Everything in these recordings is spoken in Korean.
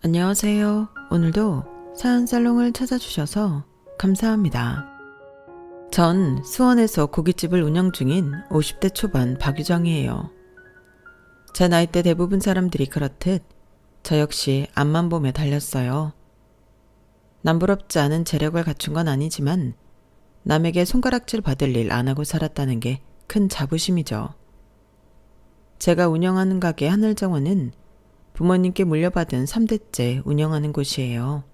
안녕하세요. 오늘도 사연살롱을 찾아주셔서 감사합니다. 전 수원에서 고깃집을 운영 중인 50대 초반 박유정이에요. 제 나이대 대부분 사람들이 그렇듯 저 역시 앞만 보며 달렸어요. 남부럽지 않은 재력을 갖춘 건 아니지만 남에게 손가락질 받을 일 안 하고 살았다는 게 큰 자부심이죠. 제가 운영하는 가게 하늘정원은 부모님께 물려받은 3대째 운영하는 곳이에요.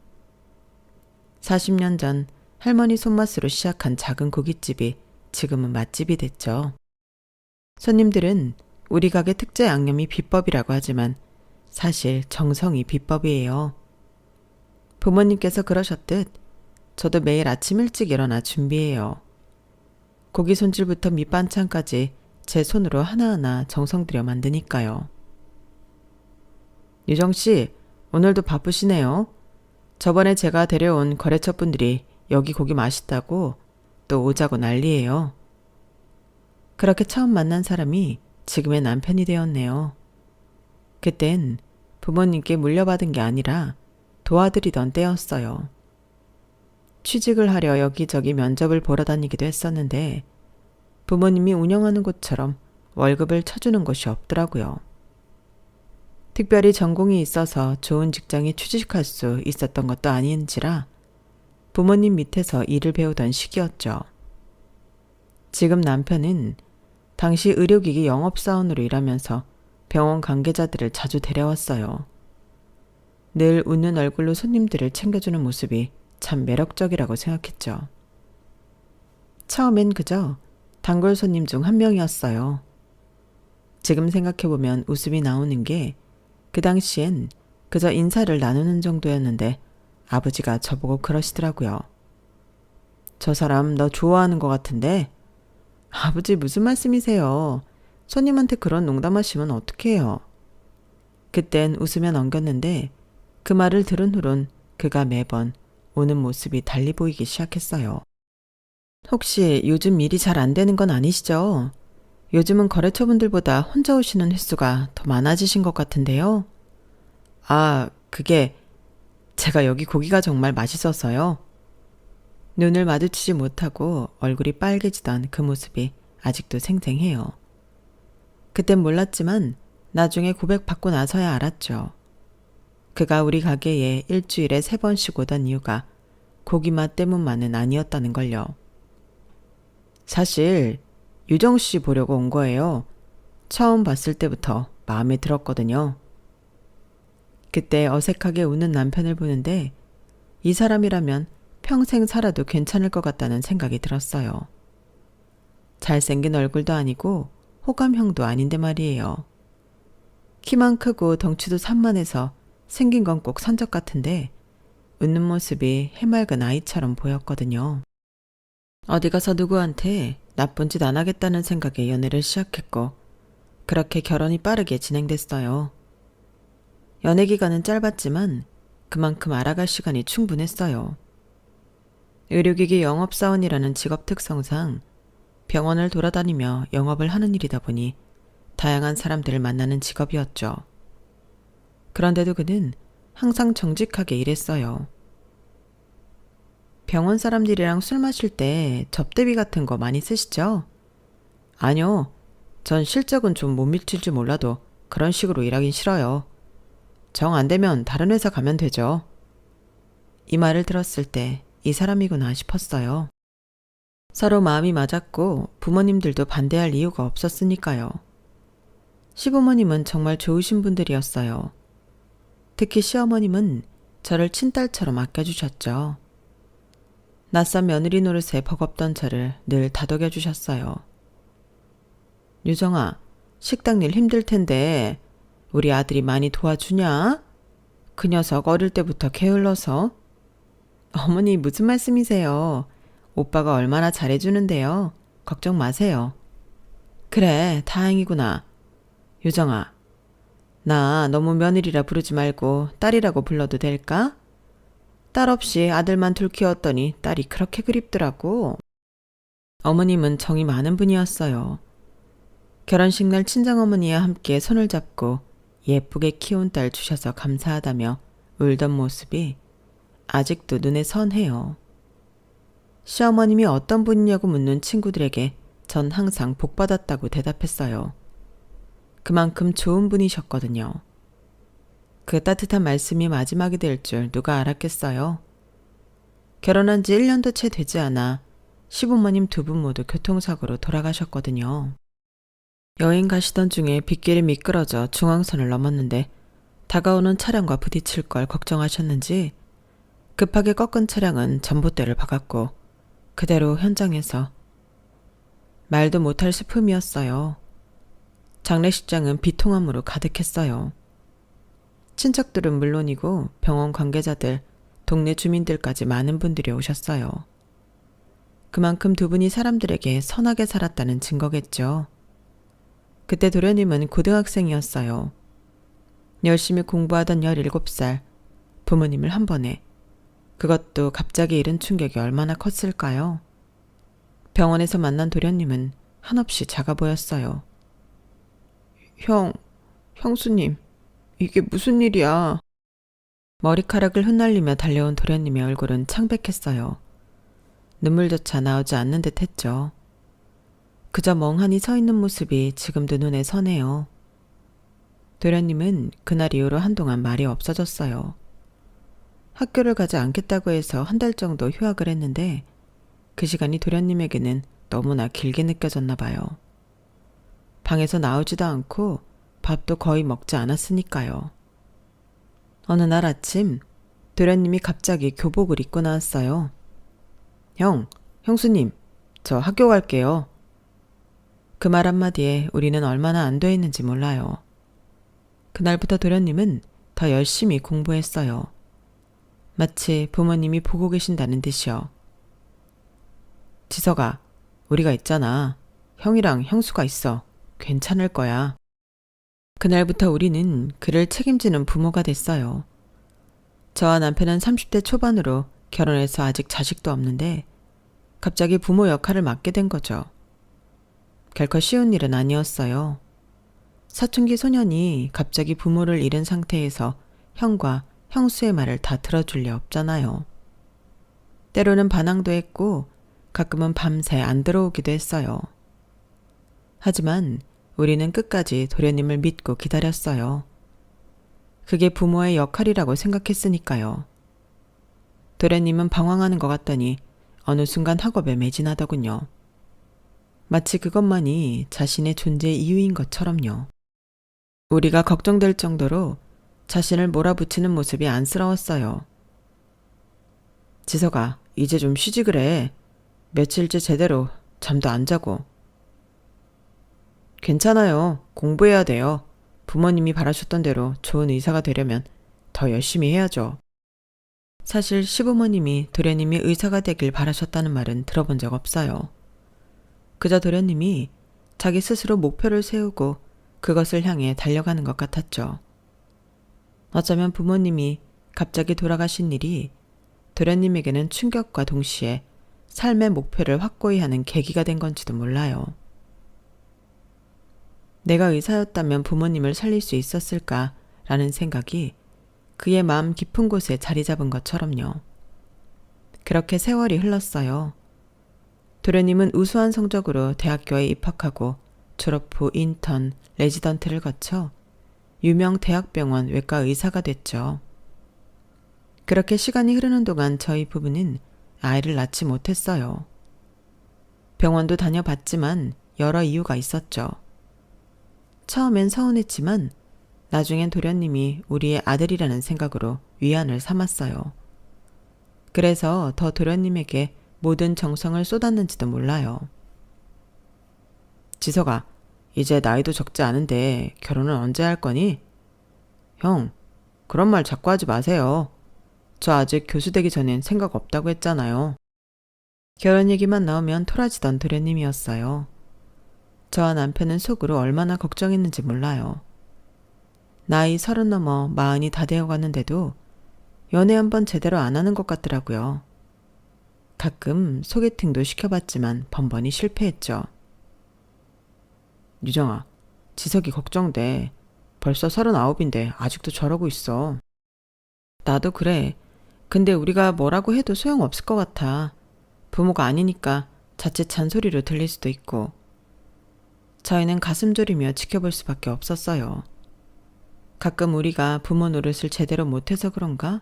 40년 전 할머니 손맛으로 시작한 작은 고깃집이 지금은 맛집이 됐죠. 손님들은 우리 가게 특제 양념이 비법이라고 하지만 사실 정성이 비법이에요. 부모님께서 그러셨듯 저도 매일 아침 일찍 일어나 준비해요. 고기 손질부터 밑반찬까지 제 손으로 하나하나 정성 들여 만드니까요. 유정씨, 오늘도 바쁘시네요. 저번에 제가 데려온 거래처 분들이 여기 고기 맛있다고 또 오자고 난리예요. 그렇게 처음 만난 사람이 지금의 남편이 되었네요. 그땐 부모님께 물려받은 게 아니라 도와드리던 때였어요. 취직을 하려 여기저기 면접을 보러 다니기도 했었는데 부모님이 운영하는 곳처럼 월급을 쳐주는 곳이 없더라고요. 특별히 전공이 있어서 좋은 직장에 취직할 수 있었던 것도 아닌지라 부모님 밑에서 일을 배우던 시기였죠. 지금 남편은 당시 의료기기 영업사원으로 일하면서 병원 관계자들을 자주 데려왔어요. 늘 웃는 얼굴로 손님들을 챙겨주는 모습이 참 매력적이라고 생각했죠. 처음엔 그저 단골 손님 중 한 명이었어요. 지금 생각해보면 웃음이 나오는 게 그 당시엔 그저 인사를 나누는 정도였는데 아버지가 저보고 그러시더라고요. 저 사람 너 좋아하는 것 같은데? 아버지 무슨 말씀이세요? 손님한테 그런 농담하시면 어떡해요? 그땐 웃으며 넘겼는데 그 말을 들은 후론 그가 매번 오는 모습이 달리 보이기 시작했어요. 혹시 요즘 일이 잘 안 되는 건 아니시죠? 요즘은 거래처분들보다 혼자 오시는 횟수가 더 많아지신 것 같은데요. 그게 제가 여기 고기가 정말 맛있어서요. 눈을 마주치지 못하고 얼굴이 빨개지던 그 모습이 아직도 생생해요. 그땐 몰랐지만 나중에 고백받고 나서야 알았죠. 그가 우리 가게에 일주일에 3번씩 오던 이유가 고기 맛 때문만은 아니었다는 걸요. 사실 유정 씨 보려고 온 거예요. 처음 봤을 때부터 마음에 들었거든요. 그때 어색하게 우는 남편을 보는데 이 사람이라면 평생 살아도 괜찮을 것 같다는 생각이 들었어요. 잘생긴 얼굴도 아니고 호감형도 아닌데 말이에요. 키만 크고 덩치도 산만해서 생긴 건 꼭 선적 같은데 웃는 모습이 해맑은 아이처럼 보였거든요. 어디 가서 누구한테 나쁜 짓 안 하겠다는 생각에 연애를 시작했고 그렇게 결혼이 빠르게 진행됐어요. 연애 기간은 짧았지만 그만큼 알아갈 시간이 충분했어요. 의료기기 영업사원이라는 직업 특성상 병원을 돌아다니며 영업을 하는 일이다 보니 다양한 사람들을 만나는 직업이었죠. 그런데도 그는 항상 정직하게 일했어요. 병원 사람들이랑 술 마실 때 접대비 같은 거 많이 쓰시죠? 아니요. 전 실적은 좀 못 미칠 줄 몰라도 그런 식으로 일하긴 싫어요. 정 안 되면 다른 회사 가면 되죠. 이 말을 들었을 때 이 사람이구나 싶었어요. 서로 마음이 맞았고 부모님들도 반대할 이유가 없었으니까요. 시부모님은 정말 좋으신 분들이었어요. 특히 시어머님은 저를 친딸처럼 아껴주셨죠. 낯선 며느리 노릇에 버겁던 저를 늘 다독여 주셨어요. 유정아, 식당 일 힘들 텐데 우리 아들이 많이 도와주냐? 그 녀석 어릴 때부터 게을러서. 어머니 무슨 말씀이세요? 오빠가 얼마나 잘해주는데요. 걱정 마세요. 그래, 다행이구나. 유정아, 나 너무 며느리라 부르지 말고 딸이라고 불러도 될까? 딸 없이 아들만 둘 키웠더니 딸이 그렇게 그립더라고. 어머님은 정이 많은 분이었어요. 결혼식 날 친정어머니와 함께 손을 잡고 예쁘게 키운 딸 주셔서 감사하다며 울던 모습이 아직도 눈에 선해요. 시어머님이 어떤 분이냐고 묻는 친구들에게 전 항상 복받았다고 대답했어요. 그만큼 좋은 분이셨거든요. 그 따뜻한 말씀이 마지막이 될 줄 누가 알았겠어요. 결혼한 지 1년도 채 되지 않아 시부모님 두 분 모두 교통사고로 돌아가셨거든요. 여행 가시던 중에 빗길이 미끄러져 중앙선을 넘었는데 다가오는 차량과 부딪힐 걸 걱정하셨는지 급하게 꺾은 차량은 전봇대를 박았고 그대로 현장에서 말도 못할 슬픔이었어요. 장례식장은 비통함으로 가득했어요. 친척들은 물론이고 병원 관계자들, 동네 주민들까지 많은 분들이 오셨어요. 그만큼 두 분이 사람들에게 선하게 살았다는 증거겠죠. 그때 도련님은 고등학생이었어요. 열심히 공부하던 17살, 부모님을 한 번에, 그것도 갑자기 잃은 충격이 얼마나 컸을까요? 병원에서 만난 도련님은 한없이 작아 보였어요. 형수님, 이게 무슨 일이야? 머리카락을 흩날리며 달려온 도련님의 얼굴은 창백했어요. 눈물조차 나오지 않는 듯 했죠. 그저 멍하니 서 있는 모습이 지금도 눈에 선해요. 도련님은 그날 이후로 한동안 말이 없어졌어요. 학교를 가지 않겠다고 해서 한 달 정도 휴학을 했는데 그 시간이 도련님에게는 너무나 길게 느껴졌나 봐요. 방에서 나오지도 않고 밥도 거의 먹지 않았으니까요. 어느 날 아침 도련님이 갑자기 교복을 입고 나왔어요. 형수님, 저 학교 갈게요. 그 말 한마디에 우리는 얼마나 안도했는지 몰라요. 그날부터 도련님은 더 열심히 공부했어요. 마치 부모님이 보고 계신다는 듯이요. 지석아, 우리가 있잖아. 형이랑 형수가 있어. 괜찮을 거야. 그날부터 우리는 그를 책임지는 부모가 됐어요. 저와 남편은 30대 초반으로 결혼해서 아직 자식도 없는데 갑자기 부모 역할을 맡게 된 거죠. 결코 쉬운 일은 아니었어요. 사춘기 소년이 갑자기 부모를 잃은 상태에서 형과 형수의 말을 다 들어줄 리 없잖아요. 때로는 반항도 했고 가끔은 밤새 안 들어오기도 했어요. 하지만 우리는 끝까지 도련님을 믿고 기다렸어요. 그게 부모의 역할이라고 생각했으니까요. 도련님은 방황하는 것 같더니 어느 순간 학업에 매진하더군요. 마치 그것만이 자신의 존재의 이유인 것처럼요. 우리가 걱정될 정도로 자신을 몰아붙이는 모습이 안쓰러웠어요. 지석아, 이제 좀 쉬지 그래. 며칠째 제대로 잠도 안 자고. 괜찮아요. 공부해야 돼요. 부모님이 바라셨던 대로 좋은 의사가 되려면 더 열심히 해야죠. 사실 시부모님이 도련님이 의사가 되길 바라셨다는 말은 들어본 적 없어요. 그저 도련님이 자기 스스로 목표를 세우고 그것을 향해 달려가는 것 같았죠. 어쩌면 부모님이 갑자기 돌아가신 일이 도련님에게는 충격과 동시에 삶의 목표를 확고히 하는 계기가 된 건지도 몰라요. 내가 의사였다면 부모님을 살릴 수 있었을까라는 생각이 그의 마음 깊은 곳에 자리 잡은 것처럼요. 그렇게 세월이 흘렀어요. 도련님은 우수한 성적으로 대학교에 입학하고 졸업 후 인턴, 레지던트를 거쳐 유명 대학병원 외과 의사가 됐죠. 그렇게 시간이 흐르는 동안 저희 부부는 아이를 낳지 못했어요. 병원도 다녀봤지만 여러 이유가 있었죠. 처음엔 서운했지만 나중엔 도련님이 우리의 아들이라는 생각으로 위안을 삼았어요. 그래서 더 도련님에게 모든 정성을 쏟았는지도 몰라요. 지석아, 이제 나이도 적지 않은데 결혼은 언제 할 거니? 형, 그런 말 자꾸 하지 마세요. 저 아직 교수 되기 전엔 생각 없다고 했잖아요. 결혼 얘기만 나오면 토라지던 도련님이었어요. 저와 남편은 속으로 얼마나 걱정했는지 몰라요. 나이 30 넘어 40이 다 되어가는데도 연애 한번 제대로 안 하는 것 같더라고요. 가끔 소개팅도 시켜봤지만 번번이 실패했죠. 유정아, 지석이 걱정돼. 벌써 39인데 아직도 저러고 있어. 나도 그래. 근데 우리가 뭐라고 해도 소용없을 것 같아. 부모가 아니니까 자칫 잔소리로 들릴 수도 있고. 저희는 가슴 졸이며 지켜볼 수밖에 없었어요. 가끔 우리가 부모 노릇을 제대로 못해서 그런가?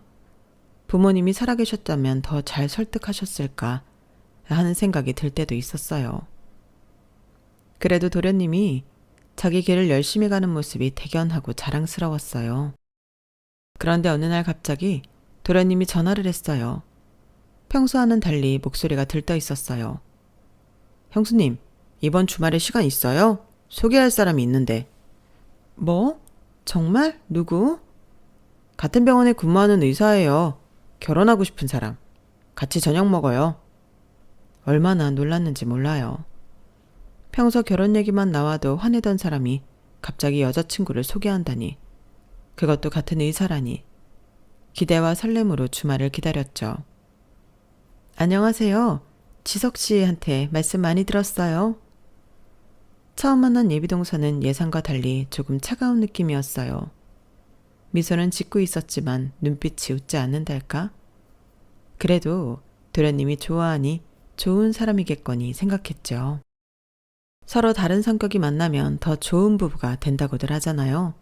부모님이 살아계셨다면 더 잘 설득하셨을까 하는 생각이 들 때도 있었어요. 그래도 도련님이 자기 길을 열심히 가는 모습이 대견하고 자랑스러웠어요. 그런데 어느 날 갑자기 도련님이 전화를 했어요. 평소와는 달리 목소리가 들떠 있었어요. 형수님, 이번 주말에 시간 있어요? 소개할 사람이 있는데. 뭐? 정말? 누구? 같은 병원에 근무하는 의사예요. 결혼하고 싶은 사람. 같이 저녁 먹어요. 얼마나 놀랐는지 몰라요. 평소 결혼 얘기만 나와도 화내던 사람이 갑자기 여자친구를 소개한다니. 그것도 같은 의사라니. 기대와 설렘으로 주말을 기다렸죠. 안녕하세요. 지석 씨한테 말씀 많이 들었어요. 처음 만난 예비동서는 예상과 달리 조금 차가운 느낌이었어요. 미소는 짓고 있었지만 눈빛이 웃지 않는달까? 그래도 도련님이 좋아하니 좋은 사람이겠거니 생각했죠. 서로 다른 성격이 만나면 더 좋은 부부가 된다고들 하잖아요.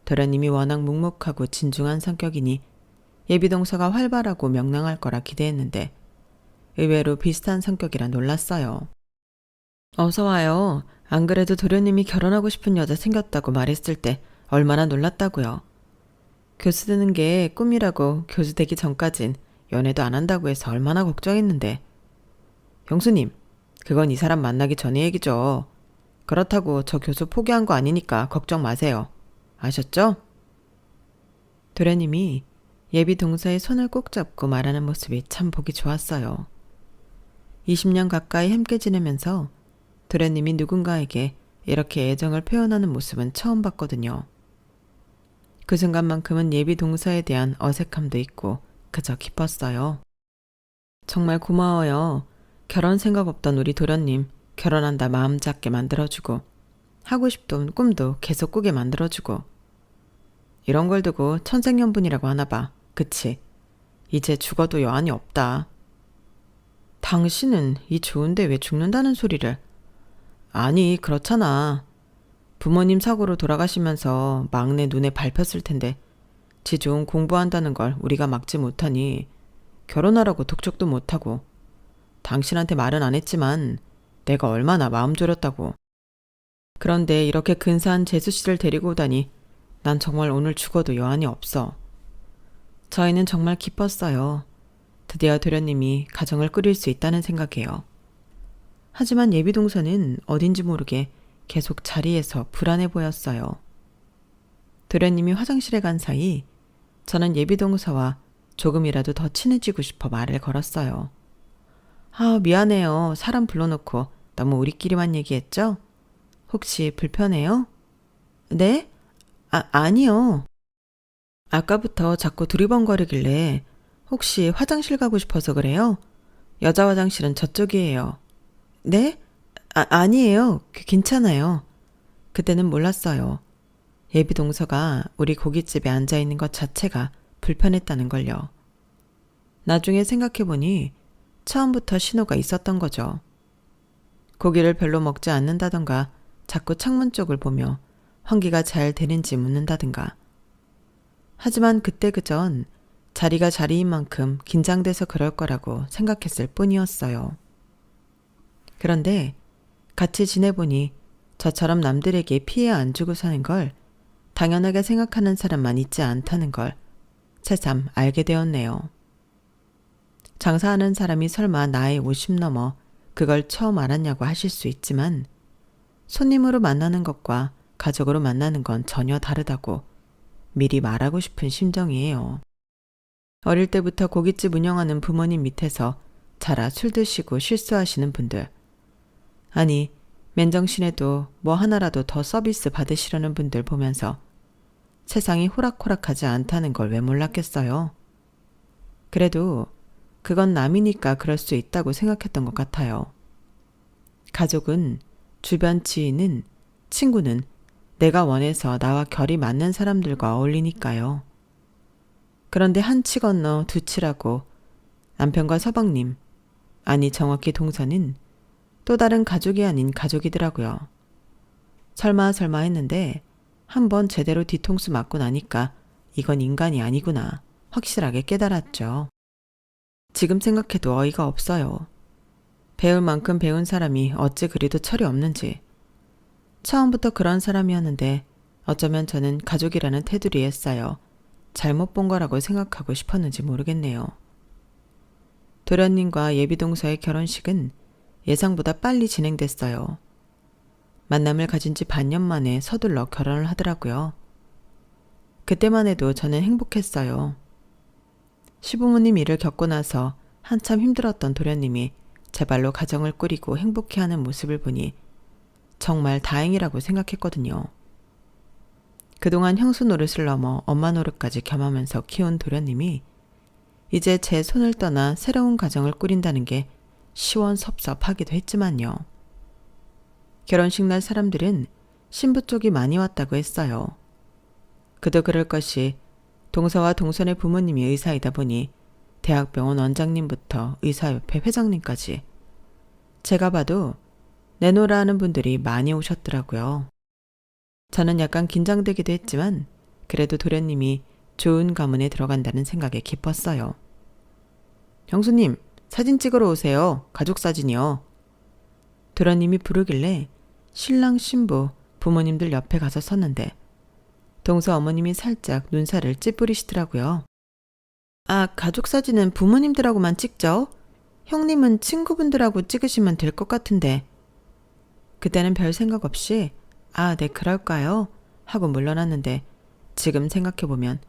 도련님이 워낙 묵묵하고 진중한 성격이니 예비동서가 활발하고 명랑할 거라 기대했는데 의외로 비슷한 성격이라 놀랐어요. 어서 와요. 안 그래도 도련님이 결혼하고 싶은 여자 생겼다고 말했을 때 얼마나 놀랐다고요. 교수 되는 게 꿈이라고 교수 되기 전까진 연애도 안 한다고 해서 얼마나 걱정했는데. 형수님, 그건 이 사람 만나기 전의 얘기죠. 그렇다고 저 교수 포기한 거 아니니까 걱정 마세요. 아셨죠? 도련님이 예비 동서의 손을 꼭 잡고 말하는 모습이 참 보기 좋았어요. 20년 가까이 함께 지내면서 도련님이 누군가에게 이렇게 애정을 표현하는 모습은 처음 봤거든요. 그 순간만큼은 예비 동서에 대한 어색함도 있고 그저 기뻤어요. 정말 고마워요. 결혼 생각 없던 우리 도련님 결혼한다 마음 잡게 만들어주고 하고 싶던 꿈도 계속 꾸게 만들어주고. 이런 걸 두고 천생연분이라고 하나 봐. 그치? 이제 죽어도 여한이 없다. 당신은 이 좋은데 왜 죽는다는 소리를. 아니, 그렇잖아. 부모님 사고로 돌아가시면서 막내 눈에 밟혔을 텐데 지 좋은 공부한다는 걸 우리가 막지 못하니 결혼하라고 독촉도 못하고. 당신한테 말은 안 했지만 내가 얼마나 마음 졸였다고. 그런데 이렇게 근사한 재수 씨를 데리고 오다니 난 정말 오늘 죽어도 여한이 없어. 저희는 정말 기뻤어요. 드디어 도련님이 가정을 꾸릴 수 있다는 생각에요. 하지만 예비동서는 어딘지 모르게 계속 자리에서 불안해 보였어요. 도련님이 화장실에 간 사이 저는 예비동서와 조금이라도 더 친해지고 싶어 말을 걸었어요. 아, 미안해요. 사람 불러놓고 너무 우리끼리만 얘기했죠? 혹시 불편해요? 네? 아니요. 아까부터 자꾸 두리번거리길래 혹시 화장실 가고 싶어서 그래요? 여자 화장실은 저쪽이에요. 네? 아니에요. 괜찮아요. 그때는 몰랐어요. 예비 동서가 우리 고깃집에 앉아있는 것 자체가 불편했다는 걸요. 나중에 생각해보니 처음부터 신호가 있었던 거죠. 고기를 별로 먹지 않는다던가 자꾸 창문 쪽을 보며 환기가 잘 되는지 묻는다든가. 하지만 그때 그전 자리가 자리인 만큼 긴장돼서 그럴 거라고 생각했을 뿐이었어요. 그런데 같이 지내보니 저처럼 남들에게 피해 안 주고 사는 걸 당연하게 생각하는 사람만 있지 않다는 걸 새삼 알게 되었네요. 장사하는 사람이 설마 나이 50 넘어 그걸 처음 알았냐고 하실 수 있지만 손님으로 만나는 것과 가족으로 만나는 건 전혀 다르다고 미리 말하고 싶은 심정이에요. 어릴 때부터 고깃집 운영하는 부모님 밑에서 자라 술 드시고 실수하시는 분들, 아니 맨정신에도 뭐 하나라도 더 서비스 받으시려는 분들 보면서 세상이 호락호락하지 않다는 걸 왜 몰랐겠어요. 그래도 그건 남이니까 그럴 수 있다고 생각했던 것 같아요. 가족은, 주변 지인은, 친구는 내가 원해서 나와 결이 맞는 사람들과 어울리니까요. 그런데 한 치 건너 두 치라고 남편과 서방님, 아니 정확히 동서는 또 다른 가족이 아닌 가족이더라고요. 설마 했는데 한번 제대로 뒤통수 맞고 나니까 이건 인간이 아니구나 확실하게 깨달았죠. 지금 생각해도 어이가 없어요. 배울 만큼 배운 사람이 어찌 그리도 철이 없는지. 처음부터 그런 사람이었는데 어쩌면 저는 가족이라는 테두리에 쌓여 잘못 본 거라고 생각하고 싶었는지 모르겠네요. 도련님과 예비동서의 결혼식은 예상보다 빨리 진행됐어요. 만남을 가진 지 반년 만에 서둘러 결혼을 하더라고요. 그때만 해도 저는 행복했어요. 시부모님 일을 겪고 나서 한참 힘들었던 도련님이 제 발로 가정을 꾸리고 행복해하는 모습을 보니 정말 다행이라고 생각했거든요. 그동안 형수 노릇을 넘어 엄마 노릇까지 겸하면서 키운 도련님이 이제 제 손을 떠나 새로운 가정을 꾸린다는 게 시원섭섭하기도 했지만요. 결혼식 날 사람들은 신부 쪽이 많이 왔다고 했어요. 그도 그럴 것이 동서와 동선의 부모님이 의사이다 보니 대학병원 원장님부터 의사협회 회장님까지 제가 봐도 내노라 하는 분들이 많이 오셨더라고요. 저는 약간 긴장되기도 했지만 그래도 도련님이 좋은 가문에 들어간다는 생각에 기뻤어요. 형수님, 사진 찍으러 오세요. 가족 사진이요. 도련님이 부르길래 신랑 신부 부모님들 옆에 가서 섰는데 동서 어머님이 살짝 눈살을 찌푸리시더라고요. 아, 가족 사진은 부모님들하고만 찍죠? 형님은 친구분들하고 찍으시면 될 것 같은데. 그때는 별 생각 없이 아, 네, 그럴까요? 하고 물러났는데 지금 생각해보면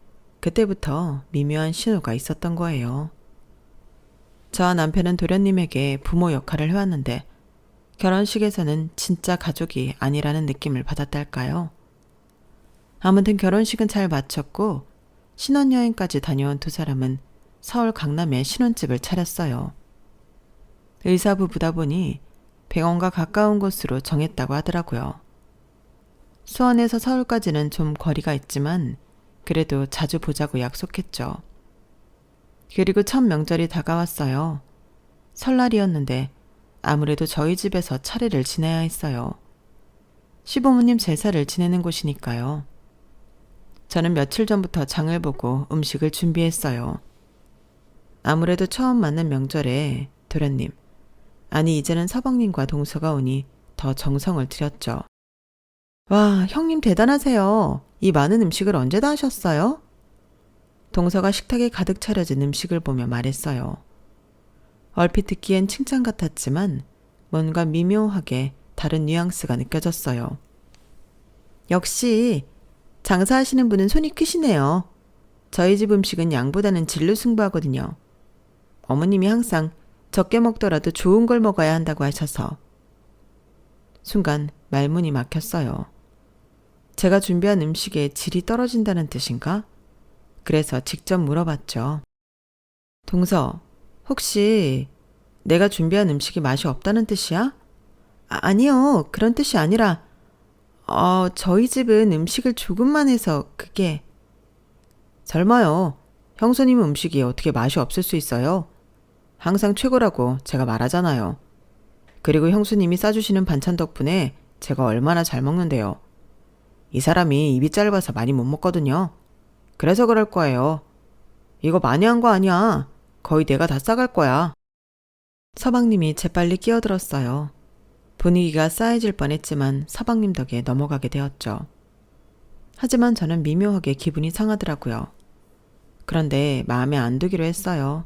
그때부터 미묘한 신호가 있었던 거예요. 저와 남편은 도련님에게 부모 역할을 해왔는데 결혼식에서는 진짜 가족이 아니라는 느낌을 받았달까요? 아무튼 결혼식은 잘 마쳤고 신혼여행까지 다녀온 두 사람은 서울 강남에 신혼집을 차렸어요. 의사 부부다 보니 병원과 가까운 곳으로 정했다고 하더라고요. 수원에서 서울까지는 좀 거리가 있지만 그래도 자주 보자고 약속했죠. 그리고 첫 명절이 다가왔어요. 설날이었는데 아무래도 저희 집에서 차례를 지내야 했어요. 시부모님 제사를 지내는 곳이니까요. 저는 며칠 전부터 장을 보고 음식을 준비했어요. 아무래도 처음 맞는 명절에 도련님, 아니 이제는 서방님과 동서가 오니 더 정성을 들였죠. 와, 형님 대단하세요. 이 많은 음식을 언제 다 하셨어요? 동서가 식탁에 가득 차려진 음식을 보며 말했어요. 얼핏 듣기엔 칭찬 같았지만 뭔가 미묘하게 다른 뉘앙스가 느껴졌어요. 역시 장사하시는 분은 손이 크시네요. 저희 집 음식은 양보다는 질로 승부하거든요. 어머님이 항상 적게 먹더라도 좋은 걸 먹어야 한다고 하셔서. 순간 말문이 막혔어요. 제가 준비한 음식의 질이 떨어진다는 뜻인가? 그래서 직접 물어봤죠. 동서, 혹시 내가 준비한 음식이 맛이 없다는 뜻이야? 아니요, 그런 뜻이 아니라 저희 집은 음식을 조금만 해서 그게. 설마요. 형수님 음식이 어떻게 맛이 없을 수 있어요? 항상 최고라고 제가 말하잖아요. 그리고 형수님이 싸주시는 반찬 덕분에 제가 얼마나 잘 먹는데요. 이 사람이 입이 짧아서 많이 못 먹거든요. 그래서 그럴 거예요. 이거 많이 한 거 아니야. 거의 내가 다 싸갈 거야. 서방님이 재빨리 끼어들었어요. 분위기가 싸해질 뻔했지만 서방님 덕에 넘어가게 되었죠. 하지만 저는 미묘하게 기분이 상하더라고요. 그런데 마음에 안 두기로 했어요.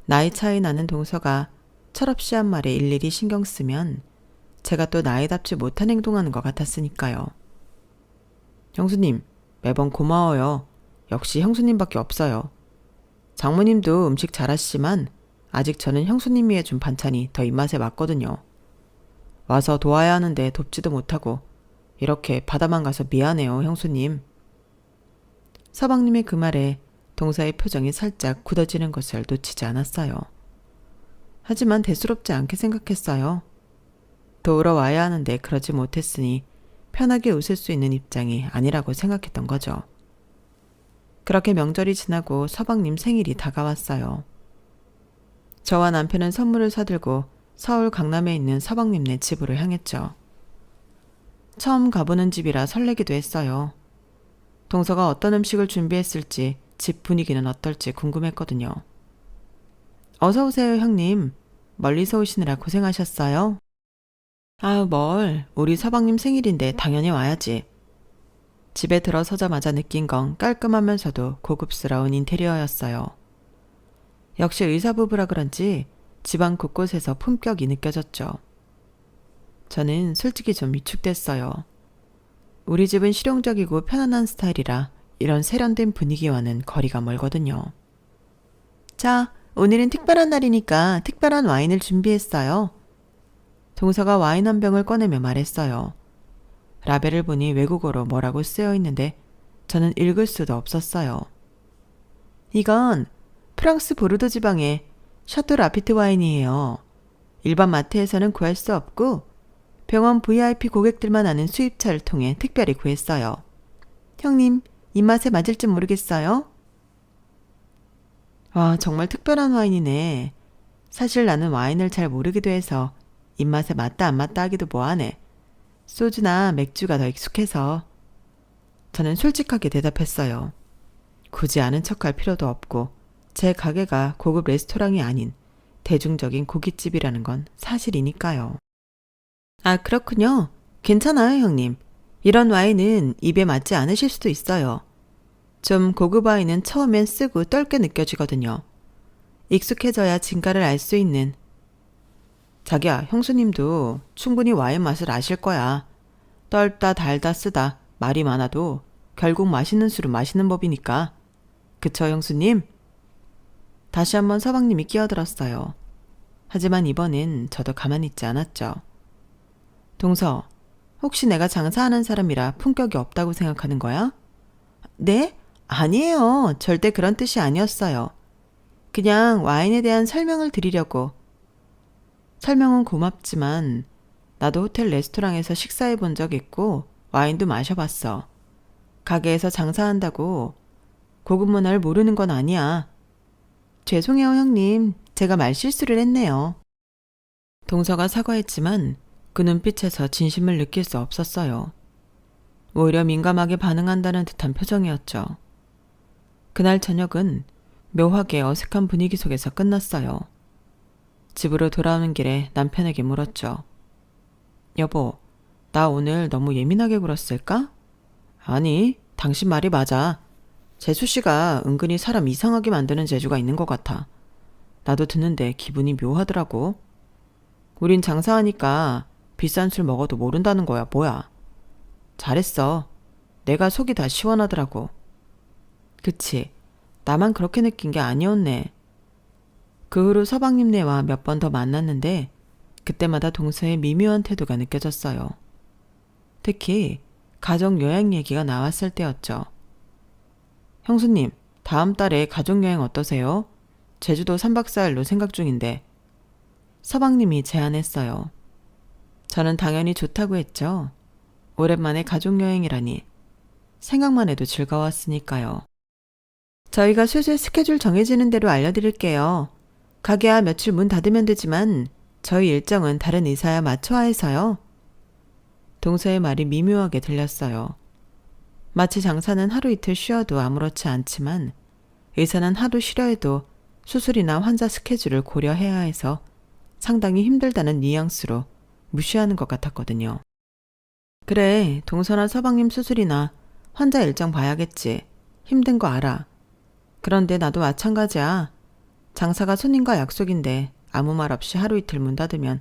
나이 차이 나는 동서가 철없이 한 말에 일일이 신경 쓰면 제가 또 나이답지 못한 행동하는 것 같았으니까요. 형수님, 매번 고마워요. 역시 형수님밖에 없어요. 장모님도 음식 잘하시지만 아직 저는 형수님이 해준 반찬이 더 입맛에 맞거든요. 와서 도와야 하는데 돕지도 못하고 이렇게 바다만 가서 미안해요, 형수님. 서방님의 그 말에 동서의 표정이 살짝 굳어지는 것을 놓치지 않았어요. 하지만 대수롭지 않게 생각했어요. 도우러 와야 하는데 그러지 못했으니 편하게 웃을 수 있는 입장이 아니라고 생각했던 거죠. 그렇게 명절이 지나고 서방님 생일이 다가왔어요. 저와 남편은 선물을 사들고 서울 강남에 있는 서방님네 집으로 향했죠. 처음 가보는 집이라 설레기도 했어요. 동서가 어떤 음식을 준비했을지 집 분위기는 어떨지 궁금했거든요. 어서 오세요, 형님. 멀리서 오시느라 고생하셨어요. 아, 뭘. 우리 서방님 생일인데 당연히 와야지. 집에 들어서자마자 느낀 건 깔끔하면서도 고급스러운 인테리어였어요. 역시 의사부부라 그런지 집안 곳곳에서 품격이 느껴졌죠. 저는 솔직히 좀 위축됐어요. 우리 집은 실용적이고 편안한 스타일이라 이런 세련된 분위기와는 거리가 멀거든요. 자, 오늘은 특별한 날이니까 특별한 와인을 준비했어요. 동서가 와인 한 병을 꺼내며 말했어요. 라벨을 보니 외국어로 뭐라고 쓰여 있는데 저는 읽을 수도 없었어요. 이건 프랑스 보르도 지방의 샤토 라피트 와인이에요. 일반 마트에서는 구할 수 없고 병원 VIP 고객들만 아는 수입차를 통해 특별히 구했어요. 형님, 입맛에 맞을지 모르겠어요? 와, 정말 특별한 와인이네. 사실 나는 와인을 잘 모르기도 해서 입맛에 맞다 안 맞다 하기도 뭐하네. 소주나 맥주가 더 익숙해서. 저는 솔직하게 대답했어요. 굳이 아는 척할 필요도 없고 제 가게가 고급 레스토랑이 아닌 대중적인 고깃집이라는 건 사실이니까요. 아, 그렇군요. 괜찮아요, 형님. 이런 와인은 입에 맞지 않으실 수도 있어요. 좀 고급 와인은 처음엔 쓰고 떫게 느껴지거든요. 익숙해져야 진가를 알 수 있는. 자기야, 형수님도 충분히 와인 맛을 아실 거야. 떫다 달다 쓰다 말이 많아도 결국 맛있는 술은 마시는 법이니까. 그쵸, 형수님? 다시 한번 서방님이 끼어들었어요. 하지만 이번엔 저도 가만히 있지 않았죠. 동서, 혹시 내가 장사하는 사람이라 품격이 없다고 생각하는 거야? 네? 아니에요. 절대 그런 뜻이 아니었어요. 그냥 와인에 대한 설명을 드리려고. 설명은 고맙지만 나도 호텔 레스토랑에서 식사해 본 적 있고 와인도 마셔봤어. 가게에서 장사한다고 고급 문화를 모르는 건 아니야. 죄송해요, 형님. 제가 말실수를 했네요. 동서가 사과했지만 그 눈빛에서 진심을 느낄 수 없었어요. 오히려 민감하게 반응한다는 듯한 표정이었죠. 그날 저녁은 묘하게 어색한 분위기 속에서 끝났어요. 집으로 돌아오는 길에 남편에게 물었죠. 여보, 나 오늘 너무 예민하게 굴었을까? 아니, 당신 말이 맞아. 재수 씨가 은근히 사람 이상하게 만드는 재주가 있는 것 같아. 나도 듣는데 기분이 묘하더라고. 우린 장사하니까 비싼 술 먹어도 모른다는 거야, 뭐야. 잘했어. 내가 속이 다 시원하더라고. 그치, 나만 그렇게 느낀 게 아니었네. 그 후로 서방님네와 몇 번 더 만났는데 그때마다 동서의 미묘한 태도가 느껴졌어요. 특히 가족여행 얘기가 나왔을 때였죠. 형수님, 다음 달에 가족여행 어떠세요? 제주도 3박 4일로 생각 중인데. 서방님이 제안했어요. 저는 당연히 좋다고 했죠. 오랜만에 가족여행이라니. 생각만 해도 즐거웠으니까요. 저희가 슬슬 스케줄 정해지는 대로 알려드릴게요. 가게야 며칠 문 닫으면 되지만 저희 일정은 다른 의사야 맞춰야 해서요. 동서의 말이 미묘하게 들렸어요. 마치 장사는 하루 이틀 쉬어도 아무렇지 않지만 의사는 하루 쉬려 해도 수술이나 환자 스케줄을 고려해야 해서 상당히 힘들다는 뉘앙스로 무시하는 것 같았거든요. 그래, 동서나 서방님 수술이나 환자 일정 봐야겠지. 힘든 거 알아. 그런데 나도 마찬가지야. 장사가 손님과 약속인데 아무 말 없이 하루 이틀 문 닫으면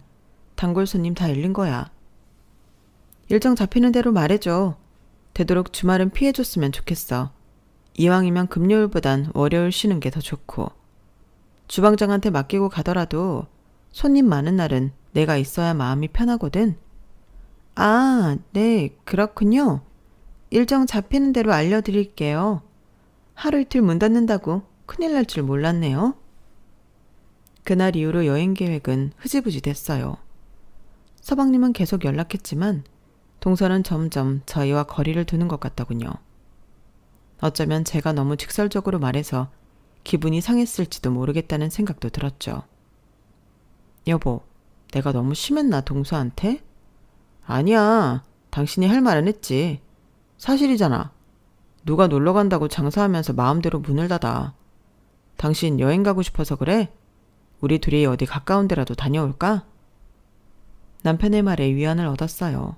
단골 손님 다 잃는 거야. 일정 잡히는 대로 말해줘. 되도록 주말은 피해줬으면 좋겠어. 이왕이면 금요일보단 월요일 쉬는 게 더 좋고. 주방장한테 맡기고 가더라도 손님 많은 날은 내가 있어야 마음이 편하거든. 아, 네, 그렇군요. 일정 잡히는 대로 알려드릴게요. 하루 이틀 문 닫는다고 큰일 날 줄 몰랐네요. 그날 이후로 여행 계획은 흐지부지 됐어요. 서방님은 계속 연락했지만 동서는 점점 저희와 거리를 두는 것 같더군요. 어쩌면 제가 너무 직설적으로 말해서 기분이 상했을지도 모르겠다는 생각도 들었죠. 여보, 내가 너무 심했나 동서한테? 아니야, 당신이 할 말은 했지. 사실이잖아. 누가 놀러 간다고 장사하면서 마음대로 문을 닫아. 당신 여행 가고 싶어서 그래? 우리 둘이 어디 가까운 데라도 다녀올까? 남편의 말에 위안을 얻었어요.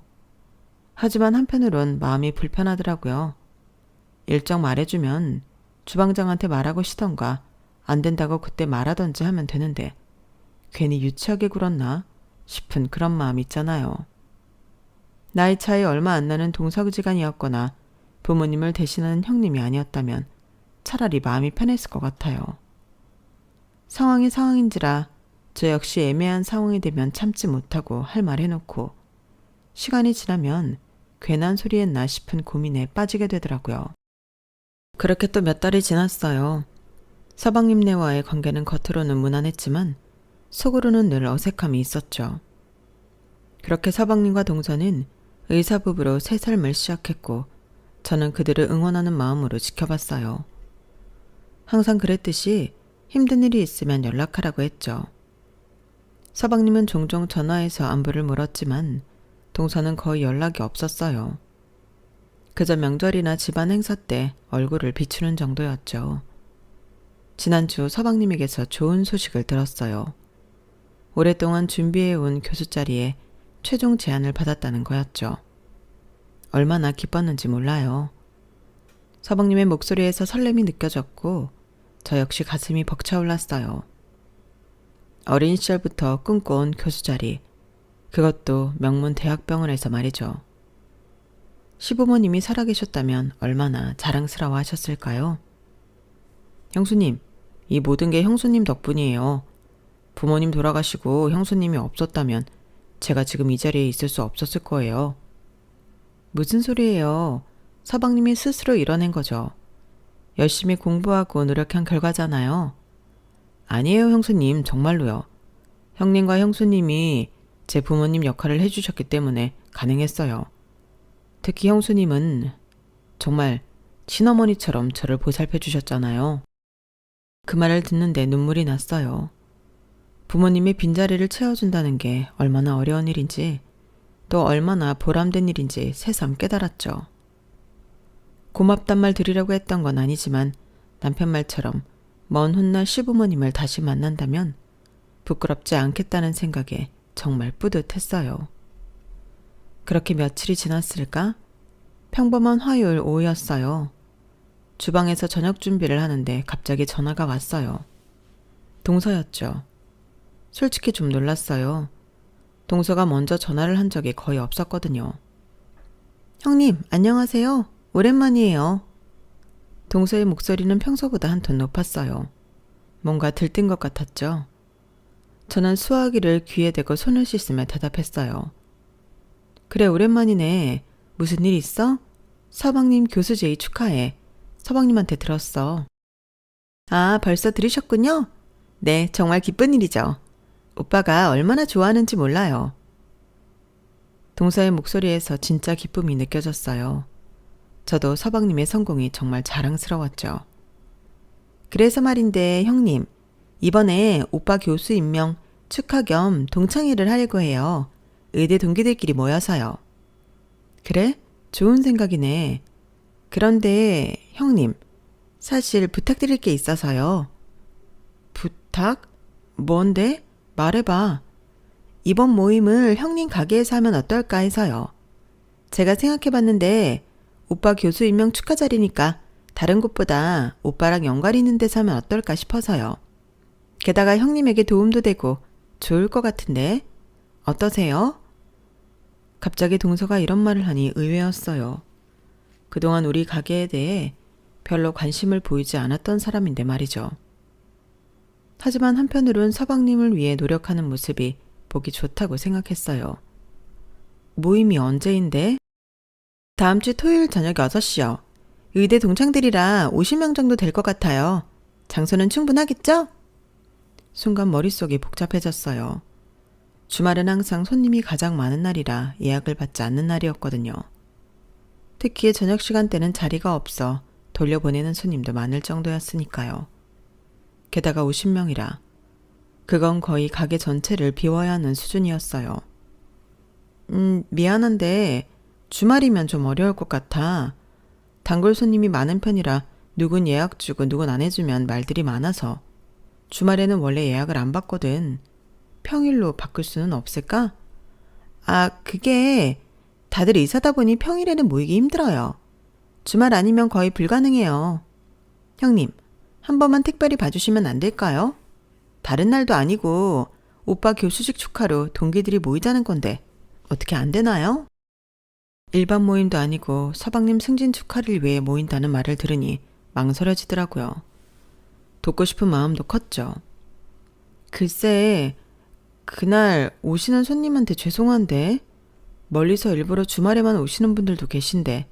하지만 한편으론 마음이 불편하더라고요. 일정 말해주면 주방장한테 말하고 시던가 안 된다고 그때 말하던지 하면 되는데 괜히 유치하게 굴었나 싶은 그런 마음 있잖아요. 나이 차이 얼마 안 나는 동서지간이었거나 부모님을 대신하는 형님이 아니었다면 차라리 마음이 편했을 것 같아요. 상황이 상황인지라 저 역시 애매한 상황이 되면 참지 못하고 할 말 해놓고 시간이 지나면 괜한 소리 했나 싶은 고민에 빠지게 되더라고요. 그렇게 또 몇 달이 지났어요. 서방님네와의 관계는 겉으로는 무난했지만 속으로는 늘 어색함이 있었죠. 그렇게 서방님과 동서는 의사부부로 새 삶을 시작했고 저는 그들을 응원하는 마음으로 지켜봤어요. 항상 그랬듯이 힘든 일이 있으면 연락하라고 했죠. 서방님은 종종 전화해서 안부를 물었지만 동서는 거의 연락이 없었어요. 그저 명절이나 집안 행사 때 얼굴을 비추는 정도였죠. 지난주 서방님에게서 좋은 소식을 들었어요. 오랫동안 준비해온 교수 자리에 최종 제안을 받았다는 거였죠. 얼마나 기뻤는지 몰라요. 서방님의 목소리에서 설렘이 느껴졌고 저 역시 가슴이 벅차올랐어요. 어린 시절부터 꿈꿔온 교수 자리, 그것도 명문 대학병원에서 말이죠. 시부모님이 살아계셨다면 얼마나 자랑스러워 하셨을까요? 형수님, 이 모든 게 형수님 덕분이에요. 부모님 돌아가시고 형수님이 없었다면 제가 지금 이 자리에 있을 수 없었을 거예요. 무슨 소리예요? 서방님이 스스로 이뤄낸 거죠. 열심히 공부하고 노력한 결과잖아요. 아니에요, 형수님. 정말로요. 형님과 형수님이 제 부모님 역할을 해주셨기 때문에 가능했어요. 특히 형수님은 정말 친어머니처럼 저를 보살펴 주셨잖아요. 그 말을 듣는데 눈물이 났어요. 부모님의 빈자리를 채워준다는 게 얼마나 어려운 일인지 또 얼마나 보람된 일인지 새삼 깨달았죠. 고맙단 말 드리려고 했던 건 아니지만 남편 말처럼 먼 훗날 시부모님을 다시 만난다면 부끄럽지 않겠다는 생각에 정말 뿌듯했어요. 그렇게 며칠이 지났을까? 평범한 화요일 오후였어요. 주방에서 저녁 준비를 하는데 갑자기 전화가 왔어요. 동서였죠. 솔직히 좀 놀랐어요. 동서가 먼저 전화를 한 적이 거의 없었거든요. 형님, 안녕하세요. 오랜만이에요. 동서의 목소리는 평소보다 한 톤 높았어요. 뭔가 들뜬 것 같았죠. 저는 수화기를 귀에 대고 손을 씻으며 대답했어요. 그래, 오랜만이네. 무슨 일 있어? 서방님 교수 제의 축하해. 서방님한테 들었어. 아, 벌써 들으셨군요? 네, 정말 기쁜 일이죠. 오빠가 얼마나 좋아하는지 몰라요. 동서의 목소리에서 진짜 기쁨이 느껴졌어요. 저도 서방님의 성공이 정말 자랑스러웠죠. 그래서 말인데 형님, 이번에 오빠 교수 임명 축하 겸 동창회를 하려고 해요. 의대 동기들끼리 모여서요. 그래? 좋은 생각이네. 그런데 형님, 사실 부탁드릴 게 있어서요. 부탁? 뭔데? 말해봐. 이번 모임을 형님 가게에서 하면 어떨까 해서요. 제가 생각해봤는데 오빠 교수 임명 축하 자리니까 다른 곳보다 오빠랑 연관이 있는 데서 하면 어떨까 싶어서요. 게다가 형님에게 도움도 되고 좋을 것 같은데 어떠세요? 갑자기 동서가 이런 말을 하니 의외였어요. 그동안 우리 가게에 대해 별로 관심을 보이지 않았던 사람인데 말이죠. 하지만 한편으론 서방님을 위해 노력하는 모습이 보기 좋다고 생각했어요. 모임이 언제인데? 다음 주 토요일 저녁 6시요. 의대 동창들이라 50명 정도 될 것 같아요. 장소는 충분하겠죠? 순간 머릿속이 복잡해졌어요. 주말은 항상 손님이 가장 많은 날이라 예약을 받지 않는 날이었거든요. 특히 저녁 시간대는 자리가 없어 돌려보내는 손님도 많을 정도였으니까요. 게다가 50명이라 그건 거의 가게 전체를 비워야 하는 수준이었어요. 미안한데 주말이면 좀 어려울 것 같아. 단골 손님이 많은 편이라 누군 예약 주고 누군 안 해주면 말들이 많아서. 주말에는 원래 예약을 안 받거든. 평일로 바꿀 수는 없을까? 그게 다들 의사다 보니 평일에는 모이기 힘들어요. 주말 아니면 거의 불가능해요. 형님, 한 번만 특별히 봐주시면 안 될까요? 다른 날도 아니고 오빠 교수직 축하로 동기들이 모이자는 건데 어떻게 안 되나요? 일반 모임도 아니고 서방님 승진 축하를 위해 모인다는 말을 들으니 망설여지더라고요. 돕고 싶은 마음도 컸죠. 글쎄, 그날 오시는 손님한테 죄송한데 멀리서 일부러 주말에만 오시는 분들도 계신데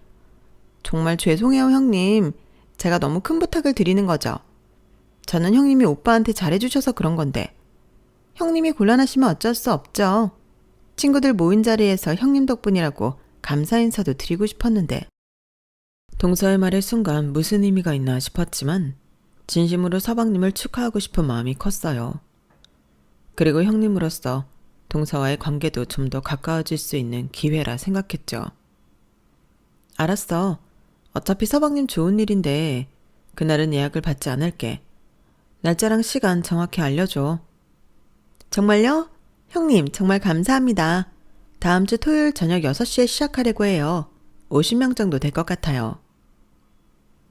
정말 죄송해요 형님. 제가 너무 큰 부탁을 드리는 거죠. 저는 형님이 오빠한테 잘해주셔서 그런 건데 형님이 곤란하시면 어쩔 수 없죠. 친구들 모인 자리에서 형님 덕분이라고 감사 인사도 드리고 싶었는데. 동서의 말의 순간 무슨 의미가 있나 싶었지만 진심으로 서방님을 축하하고 싶은 마음이 컸어요. 그리고 형님으로서 동서와의 관계도 좀 더 가까워질 수 있는 기회라 생각했죠. 알았어. 어차피 서방님 좋은 일인데 그날은 예약을 받지 않을게. 날짜랑 시간 정확히 알려줘. 정말요? 형님 정말 감사합니다. 다음 주 토요일 저녁 6시에 시작하려고 해요. 50명 정도 될 것 같아요.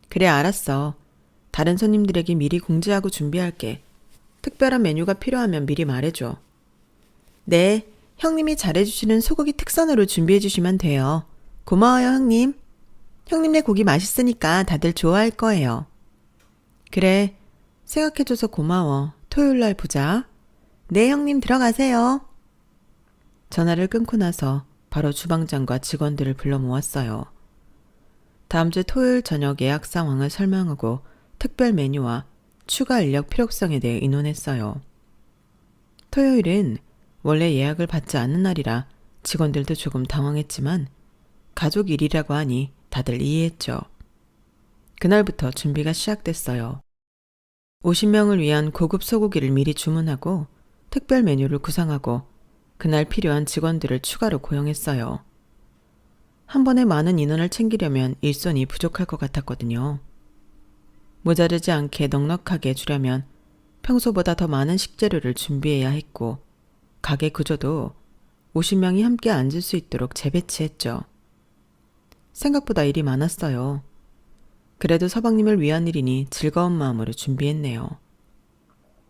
그래 알았어. 다른 손님들에게 미리 공지하고 준비할게. 특별한 메뉴가 필요하면 미리 말해줘. 네, 형님이 잘해주시는 소고기 특선으로 준비해주시면 돼요. 고마워요 형님. 형님네 고기 맛있으니까 다들 좋아할 거예요. 그래, 생각해줘서 고마워. 토요일 날 보자. 네 형님 들어가세요. 전화를 끊고 나서 바로 주방장과 직원들을 불러 모았어요. 다음 주 토요일 저녁 예약 상황을 설명하고 특별 메뉴와 추가 인력 필요성에 대해 의논했어요. 토요일은 원래 예약을 받지 않는 날이라 직원들도 조금 당황했지만 가족 일이라고 하니 다들 이해했죠. 그날부터 준비가 시작됐어요. 50명을 위한 고급 소고기를 미리 주문하고 특별 메뉴를 구상하고 그날 필요한 직원들을 추가로 고용했어요. 한 번에 많은 인원을 챙기려면 일손이 부족할 것 같았거든요. 모자르지 않게 넉넉하게 주려면 평소보다 더 많은 식재료를 준비해야 했고 가게 구조도 50명이 함께 앉을 수 있도록 재배치했죠. 생각보다 일이 많았어요. 그래도 서방님을 위한 일이니 즐거운 마음으로 준비했네요.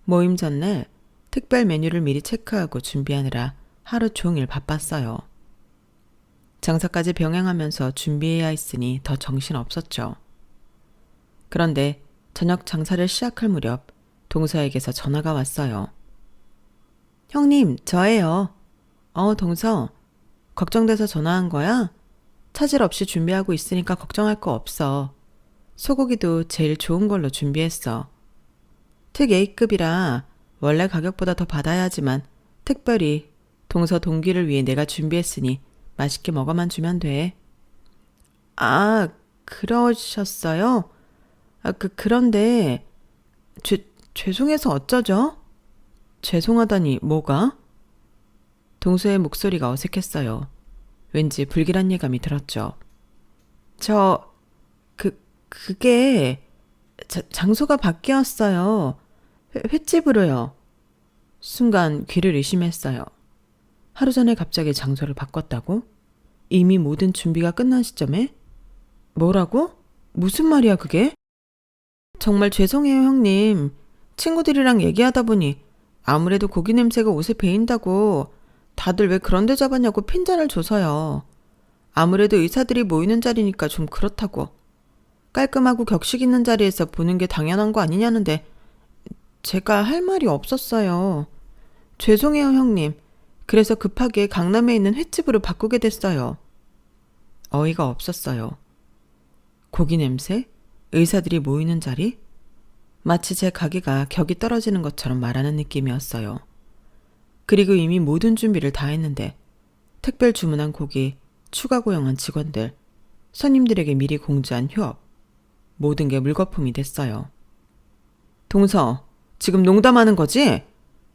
모임 전날 특별 메뉴를 미리 체크하고 준비하느라 하루 종일 바빴어요. 장사까지 병행하면서 준비해야 했으니 더 정신없었죠. 그런데 저녁 장사를 시작할 무렵 동서에게서 전화가 왔어요. 형님, 저예요. 동서. 걱정돼서 전화한 거야? 차질 없이 준비하고 있으니까 걱정할 거 없어. 소고기도 제일 좋은 걸로 준비했어. 특 A급이라 원래 가격보다 더 받아야 하지만 특별히 동서 동기를 위해 내가 준비했으니 맛있게 먹어만 주면 돼. 그러셨어요? 그런데 죄송해서 어쩌죠? 죄송하다니 뭐가? 동서의 목소리가 어색했어요. 왠지 불길한 예감이 들었죠. 그게 장소가 바뀌었어요. 횟집으로요. 순간 귀를 의심했어요. 하루 전에 갑자기 장소를 바꿨다고? 이미 모든 준비가 끝난 시점에? 뭐라고? 무슨 말이야 그게? 정말 죄송해요 형님. 친구들이랑 얘기하다 보니 아무래도 고기 냄새가 옷에 배인다고 다들 왜 그런 데 잡았냐고 핀잔을 줘서요. 아무래도 의사들이 모이는 자리니까 좀 그렇다고. 깔끔하고 격식 있는 자리에서 보는 게 당연한 거 아니냐는데 제가 할 말이 없었어요. 죄송해요 형님. 그래서 급하게 강남에 있는 횟집으로 바꾸게 됐어요. 어이가 없었어요. 고기 냄새? 의사들이 모이는 자리? 마치 제 가게가 격이 떨어지는 것처럼 말하는 느낌이었어요. 그리고 이미 모든 준비를 다 했는데 특별 주문한 고기, 추가 고용한 직원들, 손님들에게 미리 공지한 휴업. 모든 게 물거품이 됐어요. 동서, 지금 농담하는 거지?